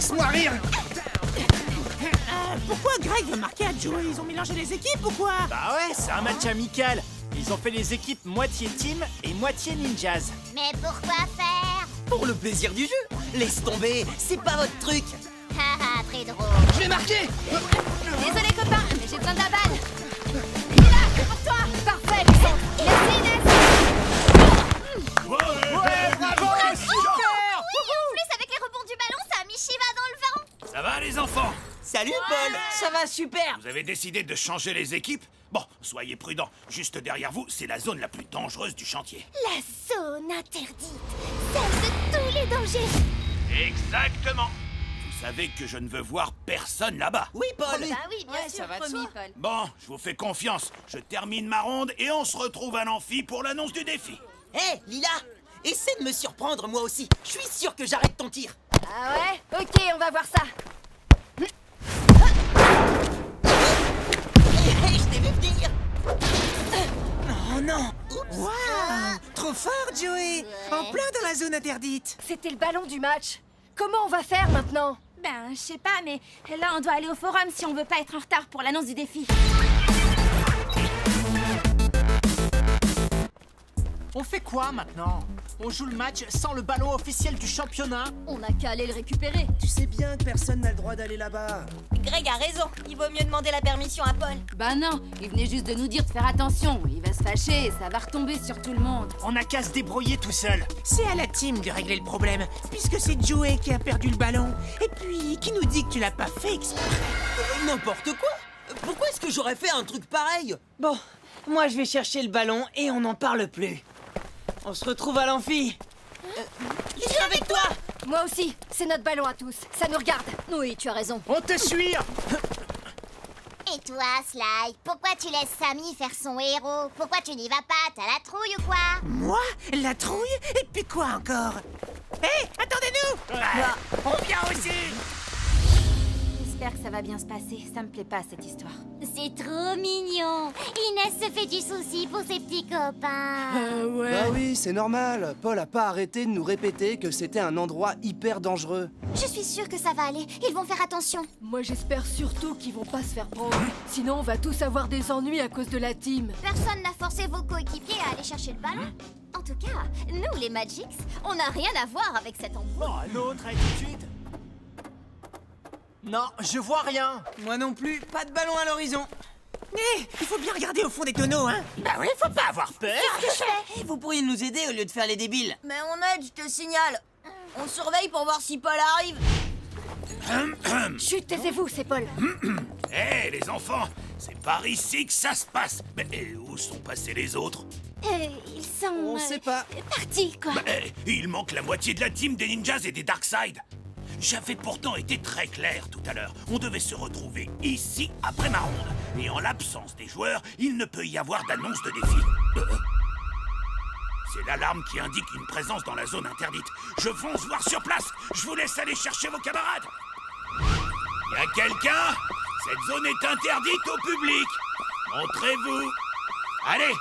Laisse-moi rire. Pourquoi Greg veut marquer à Joey? Ils ont mélangé les équipes ou quoi? Bah ouais, c'est un match amical. Ils ont fait les équipes moitié team et moitié ninjas. Mais pourquoi faire? Pour le plaisir du jeu. Laisse tomber, c'est pas votre truc. Haha, très drôle. Je vais marquer. Désolé copain, mais j'ai besoin de la balle. Il est là, c'est pour toi. Parfait, Alexandre. Merci Inès. Ouais, bravo, super. Oui, en plus avec les rebonds du ballon, ça a mis Shiva dans le vent. Ça va les enfants? Salut Paul, ça va super. Vous avez décidé de changer les équipes? Bon, soyez prudents. Juste derrière vous, c'est la zone la plus dangereuse du chantier. La zone interdite, celle de tous les dangers. Exactement. Vous savez que je ne veux voir personne là-bas. Oui Paul. Bah oui, bien sûr, ça va de promis, soi. Paul. Bon, je vous fais confiance. Je termine ma ronde et on se retrouve à l'amphi pour l'annonce du défi. Hé Lila, essaie de me surprendre moi aussi. Je suis sûr que j'arrête ton tir. Ah ouais? Ok, on va voir ça. Hé, je t'ai vu venir. Oh non! Waouh! Trop fort, Joey! En plein dans la zone interdite! C'était le ballon du match. Comment on va faire maintenant? Ben, je sais pas, mais là, on doit aller au forum si on veut pas être en retard pour l'annonce du défi. On fait quoi maintenant? On joue le match sans le ballon officiel du championnat? On a qu'à aller le récupérer. Tu sais bien que personne n'a le droit d'aller là-bas. Greg a raison, il vaut mieux demander la permission à Paul. Bah non, il venait juste de nous dire de faire attention. Il va se fâcher et ça va retomber sur tout le monde. On n'a qu'à se débrouiller tout seul. C'est à la team de régler le problème, puisque c'est Joey qui a perdu le ballon. Et puis, qui nous dit que tu l'as pas fait exprès? N'importe quoi. Pourquoi est-ce que j'aurais fait un truc pareil? Bon, moi je vais chercher le ballon et on n'en parle plus. On se retrouve à l'amphi. Je suis avec toi. Moi aussi, c'est notre ballon à tous. Ça nous regarde. Oui, tu as raison. On te suit. Et toi, Sly, pourquoi tu laisses Sammy faire son héros? Pourquoi tu n'y vas pas? T'as la trouille ou quoi? Moi? La trouille? Et puis quoi encore? Hé, attendez-nous! On vient aussi! J'espère que ça va bien se passer. Ça me plaît pas, cette histoire. C'est trop mignon. Inès se fait du souci pour ses petits copains. Bah oui, c'est normal. Paul a pas arrêté de nous répéter que c'était un endroit hyper dangereux. Je suis sûre que ça va aller. Ils vont faire attention. Moi, j'espère surtout qu'ils vont pas se faire prendre. Sinon, on va tous avoir des ennuis à cause de la team. Personne n'a forcé vos coéquipiers à aller chercher le ballon. En tout cas, nous, les Magics, on n'a rien à voir avec cette embrouille. Oh, l'autre attitude. Non, je vois rien. Moi non plus, pas de ballon à l'horizon. Hé, il faut bien regarder au fond des tonneaux, hein? Bah oui, faut pas avoir peur. Eh, vous pourriez nous aider au lieu de faire les débiles. Mais on aide, je te signale. On surveille pour voir si Paul arrive. Chut, taisez-vous, c'est Paul. Hé, les enfants, c'est par ici que ça se passe. Mais où sont passés les autres? Ils sont... On sait pas. partis, quoi. Il manque la moitié de la team des ninjas et des Darkseid. J'avais pourtant été très clair tout à l'heure. On devait se retrouver ici après ma ronde. Et en l'absence des joueurs, il ne peut y avoir d'annonce de défi. C'est l'alarme qui indique une présence dans la zone interdite. Je fonce voir sur place. Je vous laisse aller chercher vos camarades. Y a quelqu'un? Cette zone est interdite au public. Montrez-vous. Allez.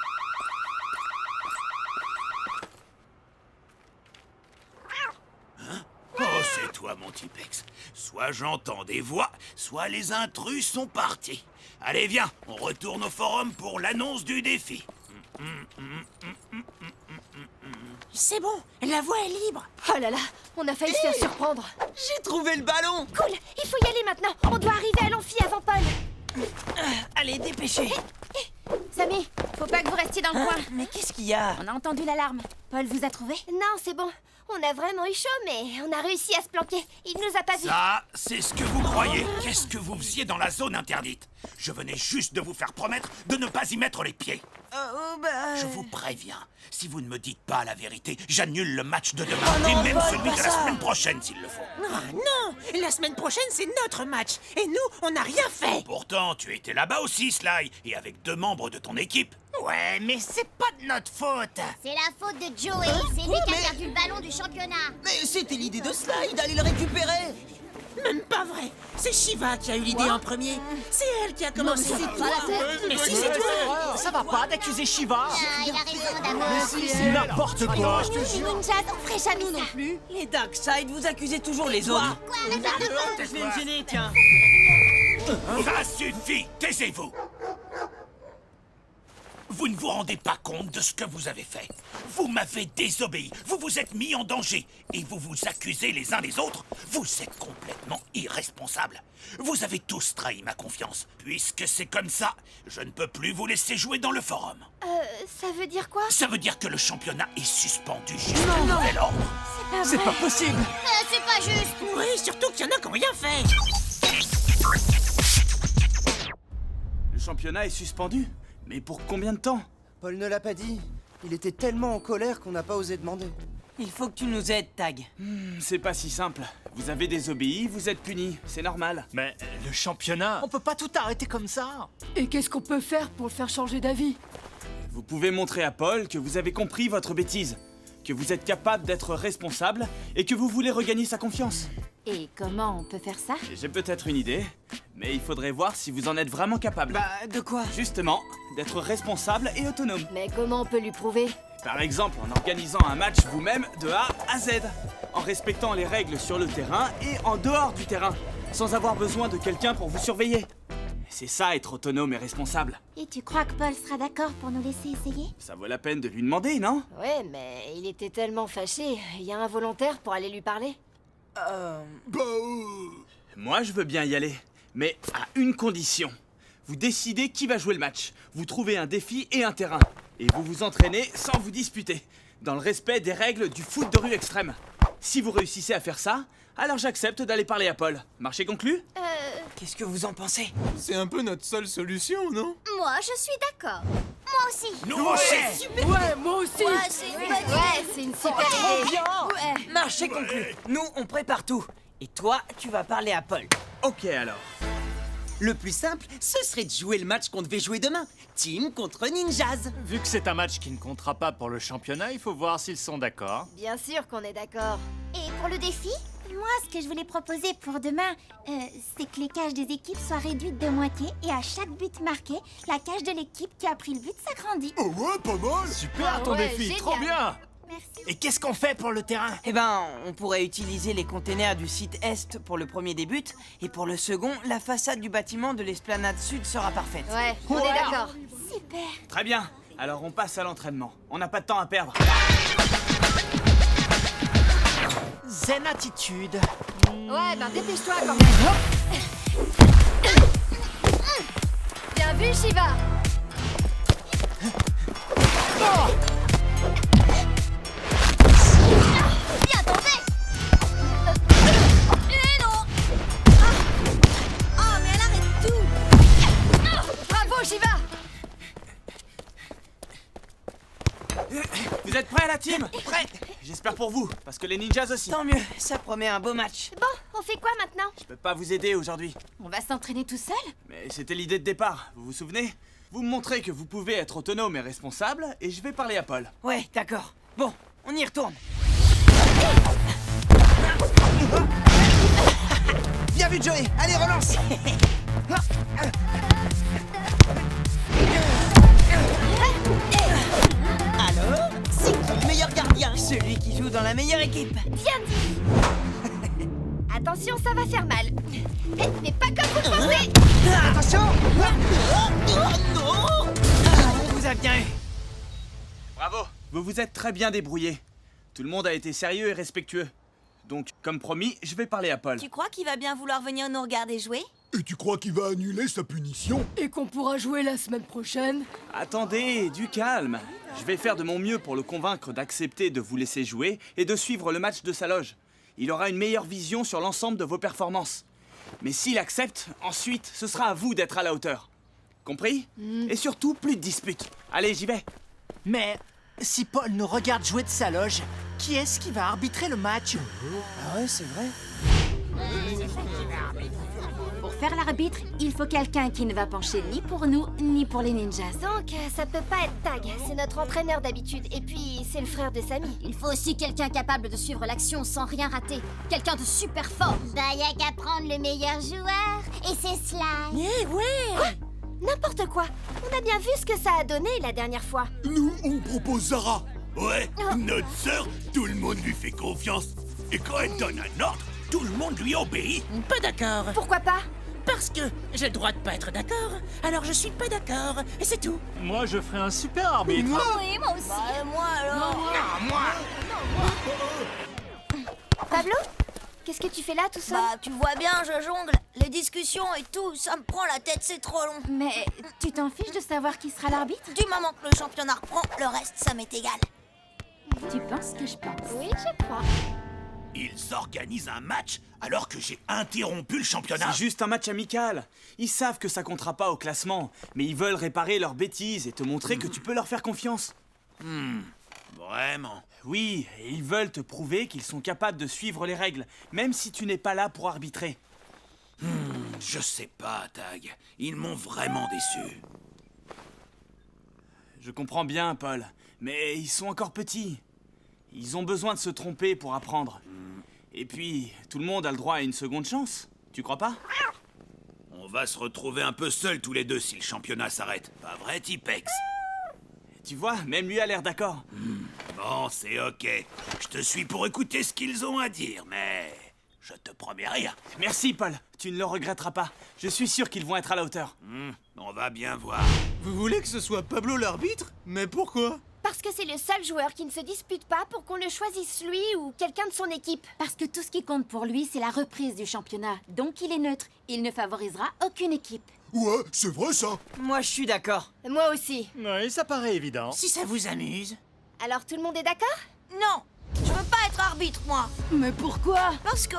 Oh, c'est toi, mon Tipex. Soit j'entends des voix, soit les intrus sont partis. Allez, viens, on retourne au forum pour l'annonce du défi. C'est bon, la voie est libre. Oh là là, on a failli se faire surprendre. J'ai trouvé le ballon. Cool, il faut y aller maintenant. On doit arriver à l'amphi avant Paul. Allez, dépêchez. Samy, faut pas que vous restiez dans le coin. Mais qu'est-ce qu'il y a? On a entendu l'alarme. Paul vous a trouvé? Non, c'est bon. On a vraiment eu chaud, mais on a réussi à se planquer. Il nous a pas vus. Ça, c'est ce que vous croyez. Qu'est-ce que vous faisiez dans la zone interdite? Je venais juste de vous faire promettre de ne pas y mettre les pieds. Je vous préviens, si vous ne me dites pas la vérité, j'annule le match de demain et même celui de la semaine prochaine s'il le faut. Ah non! La semaine prochaine, c'est notre match. Et nous, on n'a rien fait. Pourtant, tu étais là-bas aussi, Sly, et avec 2 membres de ton équipe. Ouais, mais c'est pas de notre faute. C'est la faute de Joey. C'est lui qui a perdu le ballon du championnat. Mais c'était l'idée de Sly d'aller le récupérer. Même pas vrai. C'est Shiva qui a eu l'idée en premier. C'est elle qui a commencé. Mais si, c'est toi. Ça va pas d'accuser Shiva. Ah, il a raison d'abord. C'est n'importe quoi. Nous, les ninjas, on ferait jamais ça. Les Darkseid, vous accusez toujours les autres. Quoi? Je vais me gêner, tiens. Ça suffit, taisez-vous. Vous ne vous rendez pas compte de ce que vous avez fait. Vous m'avez désobéi, vous vous êtes mis en danger et vous vous accusez les uns les autres. Vous êtes complètement irresponsables. Vous avez tous trahi ma confiance. Puisque c'est comme ça, je ne peux plus vous laisser jouer dans le forum. Ça veut dire quoi? Ça veut dire que le championnat est suspendu jusqu'à nouvel ordre. C'est pas possible. C'est pas juste. Oui, surtout qu'il y en a qui n'ont rien fait. Le championnat est suspendu? Mais pour combien de temps? Paul ne l'a pas dit. Il était tellement en colère qu'on n'a pas osé demander. Il faut que tu nous aides, Tag. C'est pas si simple. Vous avez désobéi, vous êtes puni. C'est normal. Mais le championnat, on peut pas tout arrêter comme ça. Et qu'est-ce qu'on peut faire pour le faire changer d'avis? Vous pouvez montrer à Paul que vous avez compris votre bêtise, que vous êtes capable d'être responsable et que vous voulez regagner sa confiance. Et comment on peut faire ça? J'ai peut-être une idée, mais il faudrait voir si vous en êtes vraiment capable. Bah, de quoi? Justement, d'être responsable et autonome. Mais comment on peut lui prouver? Par exemple, en organisant un match vous-même de A à Z, en respectant les règles sur le terrain et en dehors du terrain, sans avoir besoin de quelqu'un pour vous surveiller. C'est ça, être autonome et responsable. Et tu crois que Paul sera d'accord pour nous laisser essayer? Ça vaut la peine de lui demander, non? Ouais, mais il était tellement fâché. Il y a un volontaire pour aller lui parler. Moi, je veux bien y aller, mais à une condition. Vous décidez qui va jouer le match. Vous trouvez un défi et un terrain. Et vous vous entraînez sans vous disputer, dans le respect des règles du foot de rue extrême. Si vous réussissez à faire ça, alors j'accepte d'aller parler à Paul. Marché conclu? Qu'est-ce que vous en pensez? C'est un peu notre seule solution, non? Moi, je suis d'accord. Moi aussi. Nous aussi. Ouais, moi aussi! Ouais, c'est une bonne idée. Ouais, c'est une super idée! Ouais. Marché conclu. Nous, on prépare tout. Et toi, tu vas parler à Paul. Ok alors. Le plus simple, ce serait de jouer le match qu'on devait jouer demain. Team contre Ninjas. Vu que c'est un match qui ne comptera pas pour le championnat, il faut voir s'ils sont d'accord. Bien sûr qu'on est d'accord. Et pour le défi? Moi, ce que je voulais proposer pour demain, c'est que les cages des équipes soient réduites de moitié et à chaque but marqué, la cage de l'équipe qui a pris le but s'agrandit. Oh ouais, pas mal. Super ton ouais, défi, génial. trop bien. Merci. Et qu'est-ce qu'on fait pour le terrain? Eh ben, on pourrait utiliser les containers du site Est pour le premier des buts, et pour le second, la façade du bâtiment de l'esplanade Sud sera parfaite. Ouais, on est d'accord. Super. Très bien. Alors on passe à l'entraînement. On n'a pas de temps à perdre. Zen attitude. Ouais, ben dépêche-toi quand même. Bien vu, Shiva! Bien tenté. Et non. Oh, mais elle arrête tout. Bravo, Shiva! Vous êtes prêts, la team? Prêts. J'espère pour vous, parce que les ninjas aussi. Tant mieux, ça promet un beau match. Bon, on fait quoi maintenant? Je peux pas vous aider aujourd'hui. On va s'entraîner tout seul? Mais c'était l'idée de départ, vous vous souvenez? Vous me montrez que vous pouvez être autonome et responsable, et je vais parler à Paul. Ouais, d'accord. Bon, on y retourne. Bien vu, Joey. Allez, relance. Alors, c'est qui le meilleur gardien? Celui qui joue dans la meilleure équipe. Bien dit. Attention, ça va faire mal. Mais pas comme vous le pensez. Attention. On vous a bien eu. Bravo. Vous vous êtes très bien débrouillés. Tout le monde a été sérieux et respectueux. Donc, comme promis, je vais parler à Paul. Tu crois qu'il va bien vouloir venir nous regarder jouer? Et tu crois qu'il va annuler sa punition? Et qu'on pourra jouer la semaine prochaine? Attendez, du calme. Je vais faire de mon mieux pour le convaincre d'accepter de vous laisser jouer et de suivre le match de sa loge. Il aura une meilleure vision sur l'ensemble de vos performances. Mais s'il accepte, ensuite, ce sera à vous d'être à la hauteur. Compris? Et surtout, plus de disputes. Allez, j'y vais. Mais si Paul nous regarde jouer de sa loge, qui est-ce qui va arbitrer le match? Ah ouais, c'est vrai. Pour faire l'arbitre, il faut quelqu'un qui ne va pencher ni pour nous, ni pour les ninjas. Donc, ça peut pas être Tag. C'est notre entraîneur d'habitude. Et puis, c'est le frère de Samy. Il faut aussi quelqu'un capable de suivre l'action sans rien rater. Quelqu'un de super fort. Bah, y a qu'à prendre le meilleur joueur, et c'est Sly. Eh ouais. N'importe quoi. On a bien vu ce que ça a donné la dernière fois. Nous, on propose Zara. Ouais, notre sœur, tout le monde lui fait confiance. Et quand elle donne un ordre, tout le monde lui obéit. Pas d'accord. Pourquoi pas? Parce que j'ai le droit de pas être d'accord. Alors je suis pas d'accord. Et c'est tout. Moi, je ferai un super arbitre. Oui, moi aussi. Moi alors. Pablo? Qu'est-ce que tu fais là tout seul? Bah, tu vois bien, je jongle. Les discussions et tout, ça me prend la tête, c'est trop long. Mais tu t'en fiches de savoir qui sera l'arbitre? Du moment que le championnat reprend, le reste, ça m'est égal. Tu penses que je pense? Oui, je crois. Ils organisent un match alors que j'ai interrompu le championnat. C'est juste un match amical. Ils savent que ça comptera pas au classement, mais ils veulent réparer leurs bêtises et te montrer que tu peux leur faire confiance. Vraiment. Oui, et ils veulent te prouver qu'ils sont capables de suivre les règles, même si tu n'es pas là pour arbitrer. Je sais pas, Tag. Ils m'ont vraiment déçu. Je comprends bien, Paul, mais ils sont encore petits. Ils ont besoin de se tromper pour apprendre. Et puis, tout le monde a le droit à une seconde chance. Tu crois pas? On va se retrouver un peu seuls tous les deux si le championnat s'arrête. Pas vrai, Tipex? Tu vois, même lui a l'air d'accord. Bon, c'est ok. Je te suis pour écouter ce qu'ils ont à dire, mais je te promets rien. Merci, Paul. Tu ne le regretteras pas. Je suis sûr qu'ils vont être à la hauteur. On va bien voir. Vous voulez que ce soit Pablo l'arbitre? Mais pourquoi? Parce que c'est le seul joueur qui ne se dispute pas pour qu'on le choisisse lui ou quelqu'un de son équipe. Parce que tout ce qui compte pour lui, c'est la reprise du championnat. Donc il est neutre. Il ne favorisera aucune équipe. Ouais, c'est vrai ça. Moi, je suis d'accord. Moi aussi. Oui, ça paraît évident. Si ça vous amuse. Alors tout le monde est d'accord? Non, je veux pas être arbitre, moi. Mais pourquoi? Parce que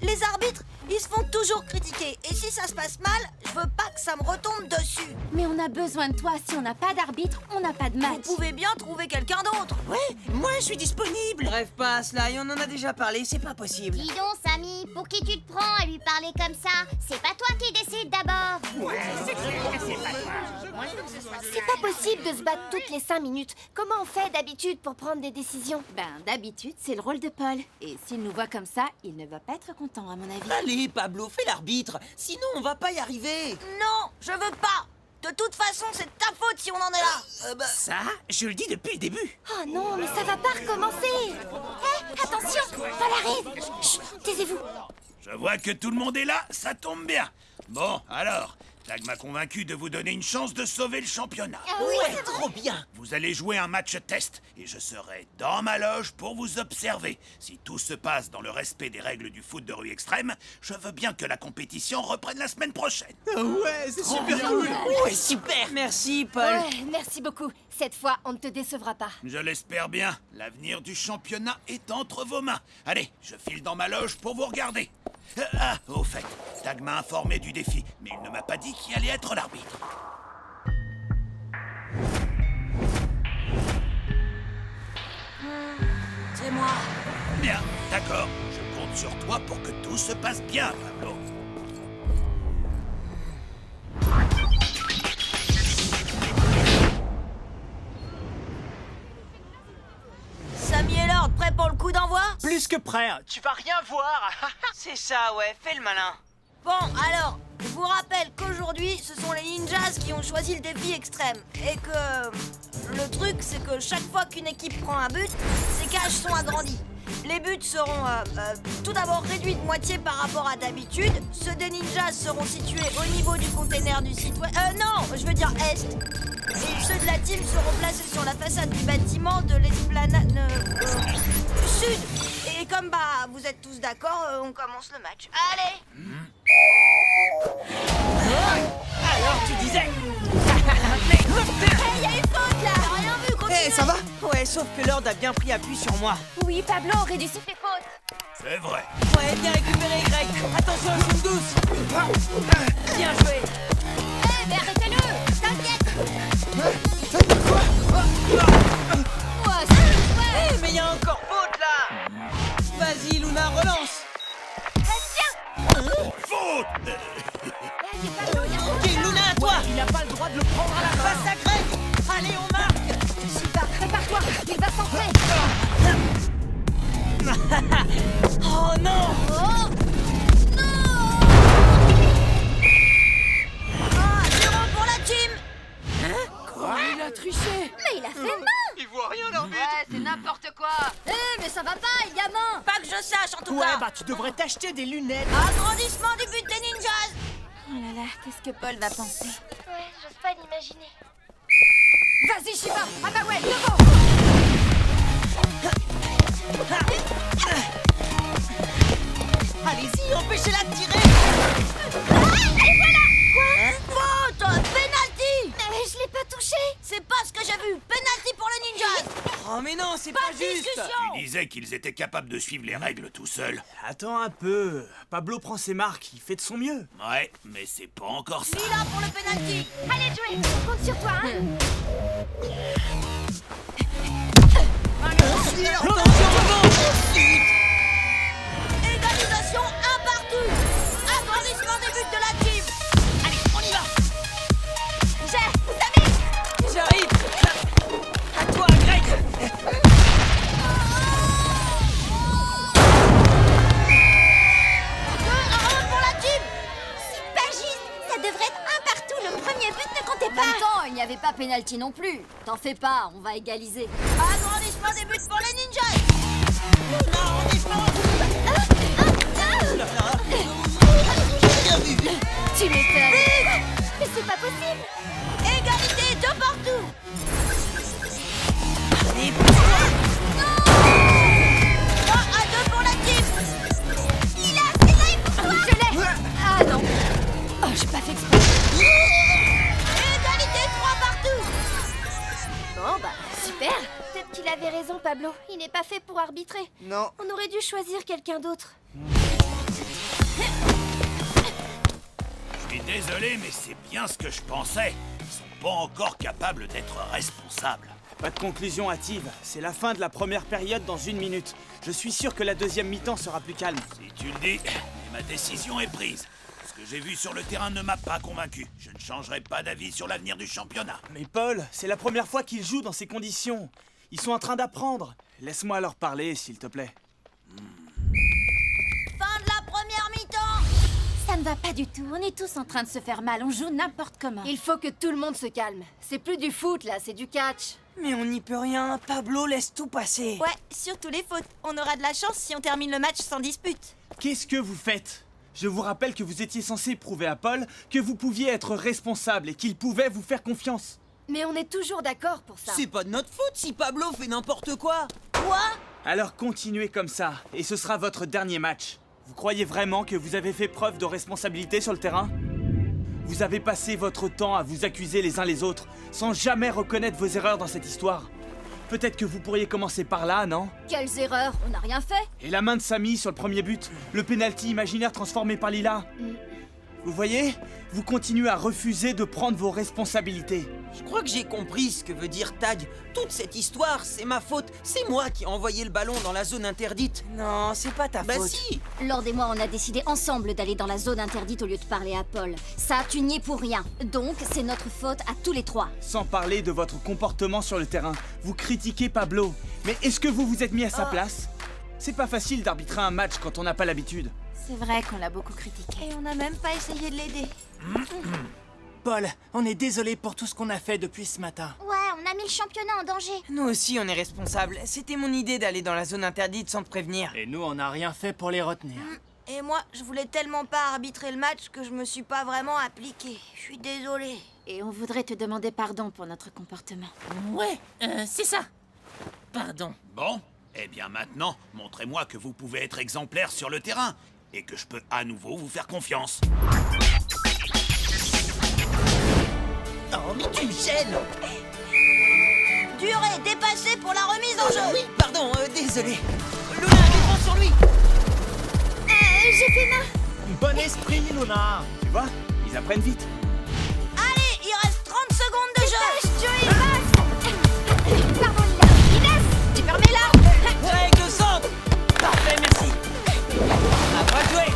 les arbitres, ils se font toujours critiquer. Et si ça se passe mal, je veux pas que ça me retombe dessus. Mais on a besoin de toi. Si on n'a pas d'arbitre, on n'a pas de match. Vous pouvez bien trouver quelqu'un d'autre. Ouais, moi je suis disponible. Bref, pas Sly, on en a déjà parlé, c'est pas possible. Dis donc, Samy, pour qui tu te prends à lui parler comme ça? C'est pas toi qui décides d'abord. C'est pas possible de se battre toutes les 5 minutes. Comment on fait d'habitude pour prendre des décisions? Ben, d'habitude, c'est le rôle de Paul. Et s'il nous voit comme ça, il ne va pas être content, à mon avis. Allez, Pablo, fais l'arbitre. Sinon, on va pas y arriver. Non, je veux pas. De toute façon, c'est ta faute si on en est là. Ça, je le dis depuis le début. Oh non, mais ça va pas recommencer. Hé, attention, Paul arrive. Chut, taisez-vous. Je vois que tout le monde est là, ça tombe bien. Bon, alors, Tag m'a convaincu de vous donner une chance de sauver le championnat. Ouais, trop bien. Vous allez jouer un match test et je serai dans ma loge pour vous observer. Si tout se passe dans le respect des règles du foot de rue extrême, je veux bien que la compétition reprenne la semaine prochaine. Ouais, c'est super cool. Ouais, super. Merci, Paul. Ouais, merci beaucoup. Cette fois, on ne te décevra pas. Je l'espère bien. L'avenir du championnat est entre vos mains. Allez, je file dans ma loge pour vous regarder. Au fait, Tag m'a informé du défi, mais il ne m'a pas dit qui allait être l'arbitre. C'est moi. Bien, d'accord. Je compte sur toi pour que tout se passe bien, Pablo. Samy et Lord, prêts pour le coup d'envoi? Plus que prêt, tu vas rien voir. C'est ça, ouais, fais le malin. Bon, alors, je vous rappelle qu'aujourd'hui, ce sont les ninjas qui ont choisi le défi extrême. Et que le truc, c'est que chaque fois qu'une équipe prend un but, ses cages sont agrandies. Les buts seront tout d'abord réduits de moitié par rapport à d'habitude. Ceux des ninjas seront situés au niveau du container du site web. Non, je veux dire est. Et ceux de la team seront placés sur la façade du bâtiment de l'esplanade sud. Et comme vous êtes tous d'accord, on commence le match. Allez. Alors, tu disais. Il y a une faute là. Rien vu, continue. Eh, ça va? Ouais, sauf que Lord a bien pris appui sur moi. Oui, Pablo aurait dû siffler faute. C'est vrai. Ouais, bien récupéré, Greg. Attention, une zoom douce. Bien joué. Eh, mais arrêtez-le! T'inquiète! Eh, mais il y a encore faute là. Vas-y, Luna, relance. Faute! Ok, Luna, à toi. Il n'a pas le droit de le prendre à la face. Passe à Greg. Allez, on marque. Shiva, prépare-toi, il va s'entrer. Oh non. Ah, 0 pour la team. Il a triché. Mais il a fait main. Ouais, c'est n'importe quoi. Mais ça va pas, les gamins. Pas que je sache, en tout Ouais, cas. bah tu devrais t'acheter des lunettes. Agrandissement du but des ninjas. Oh là là, qu'est-ce que Paul va penser? Ouais, j'ose pas l'imaginer. Vas-y, Shiva. Ah bah ouais, devant. Allez-y, empêchez-la de tirer. Faute! Penalty! Mais je l'ai pas touché. C'est pas ce que j'ai vu. Penalty pour le ninjas. Oh mais non, c'est Pas pas de juste. discussion. Tu disais qu'ils étaient capables de suivre les règles tout seuls. Attends un peu. Pablo prend ses marques, il fait de son mieux. Ouais, mais c'est pas encore ça. Lila pour le penalty. Allez, Joey, on compte sur toi, hein. Égalisation, un partout. Agrandissement des buts de la team. Allez, on y va. J'arrive. À toi, Greg. 2-1 pour la team. C'est pas juste. Ça devrait être un partout. Le premier but ne comptait En pas. même temps, il n'y avait pas pénalty non plus. T'en fais pas, on va égaliser. Agrandissement des buts pour les ninjas. Tu m'étonnes. Mais c'est pas possible. Égalité de partout. 3-2 pour la team. Je l'ai. Ah non. Oh, j'ai pas fait exprès. Égalité 3 partout. Bon, bah, super. Peut-être qu'il avait raison, Pablo. Il n'est pas fait pour arbitrer. Non. On aurait dû choisir quelqu'un d'autre. Je suis désolé, mais c'est bien ce que je pensais. Ils sont pas encore capables d'être responsables. Pas de conclusion hâtive. C'est la fin de la première période dans 1 minute. Je suis sûr que la deuxième mi-temps sera plus calme. Si tu le dis, ma décision est prise. Ce que j'ai vu sur le terrain ne m'a pas convaincu. Je ne changerai pas d'avis sur l'avenir du championnat. Mais Paul, c'est la première fois qu'ils jouent dans ces conditions. Ils sont en train d'apprendre. Laisse-moi leur parler, s'il te plaît. Fin de la première mi-temps. Ça ne va pas du tout. On est tous en train de se faire mal. On joue n'importe comment. Il faut que tout le monde se calme. C'est plus du foot là, c'est du catch. Mais on n'y peut rien. Pablo laisse tout passer. Ouais, surtout les fautes. On aura de la chance si on termine le match sans dispute. Qu'est-ce que vous faites? Je vous rappelle que vous étiez censé prouver à Paul que vous pouviez être responsable et qu'il pouvait vous faire confiance. Mais on est toujours d'accord pour ça. C'est pas de notre faute si Pablo fait n'importe quoi. Quoi? Alors continuez comme ça, et ce sera votre dernier match. Vous croyez vraiment que vous avez fait preuve de responsabilité sur le terrain? Vous avez passé votre temps à vous accuser les uns les autres, sans jamais reconnaître vos erreurs dans cette histoire. Peut-être que vous pourriez commencer par là, non? Quelles erreurs? On n'a rien fait. Et la main de Samy sur le premier but, le penalty imaginaire transformé par Lila. Vous voyez? Vous continuez à refuser de prendre vos responsabilités. Je crois que j'ai compris ce que veut dire Tag. Toute cette histoire, c'est ma faute. C'est moi qui ai envoyé le ballon dans la zone interdite. Non, c'est pas ta Bah faute. si. Lord et moi, on a décidé ensemble d'aller dans la zone interdite au lieu de parler à Paul. Ça, tu n'y es pour rien. Donc, c'est notre faute à tous les trois. Sans parler de votre comportement sur le terrain, vous critiquez Pablo. Mais est-ce que vous vous êtes mis à sa place? C'est pas facile d'arbitrer un match quand on n'a pas l'habitude. C'est vrai qu'on l'a beaucoup critiqué. Et on n'a même pas essayé de l'aider. Paul, on est désolé pour tout ce qu'on a fait depuis ce matin. Ouais, on a mis le championnat en danger. Nous aussi, on est responsables. C'était mon idée d'aller dans la zone interdite sans te prévenir. Et nous, on n'a rien fait pour les retenir. Et moi, je voulais tellement pas arbitrer le match que je me suis pas vraiment appliqué. Je suis désolée. Et on voudrait te demander pardon pour notre comportement. Ouais, c'est ça. Pardon. Bon, eh bien maintenant, montrez-moi que vous pouvez être exemplaire sur le terrain et que je peux à nouveau vous faire confiance. Oh, mais tu me gênes. Durée dépassée pour la remise en jeu. Oui, pardon, désolé. Luna, défends sur lui. J'ai fait main. Bon esprit, Luna. Tu vois? Ils apprennent vite. Allez, il reste 30 secondes de jeu. Joey, passe. Pardon, Lila. Inès, tu permets là. Greg, le centre. Parfait, merci. À toi de jouer.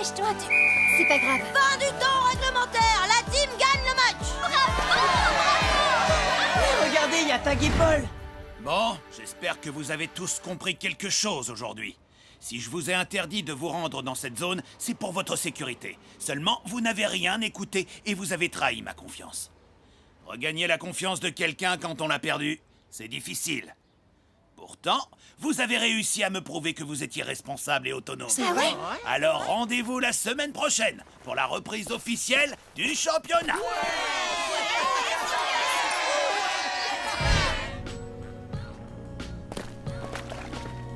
Dépêche-toi, C'est pas grave. Fin du temps réglementaire. La team gagne le match. Regardez, il y a Tag et Paul. Bon, j'espère que vous avez tous compris quelque chose aujourd'hui. Si je vous ai interdit de vous rendre dans cette zone, c'est pour votre sécurité. Seulement, vous n'avez rien écouté et vous avez trahi ma confiance. Regagner la confiance de quelqu'un quand on l'a perdue, c'est difficile. Pourtant, vous avez réussi à me prouver que vous étiez responsable et autonome. C'est vrai? Alors rendez-vous la semaine prochaine pour la reprise officielle du championnat.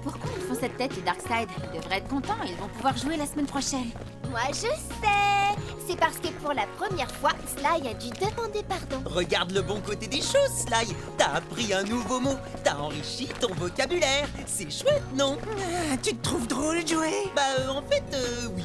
Pourquoi ils font cette tête, les Darkseid? Ils devraient être contents, ils vont pouvoir jouer la semaine prochaine. Moi, je sais. C'est parce que pour la première fois, Sly a dû demander pardon. Regarde le bon côté des choses, Sly. T'as appris un nouveau mot. T'as enrichi ton vocabulaire. C'est chouette, non? Tu te trouves drôle, Joey? Bah, en fait, oui.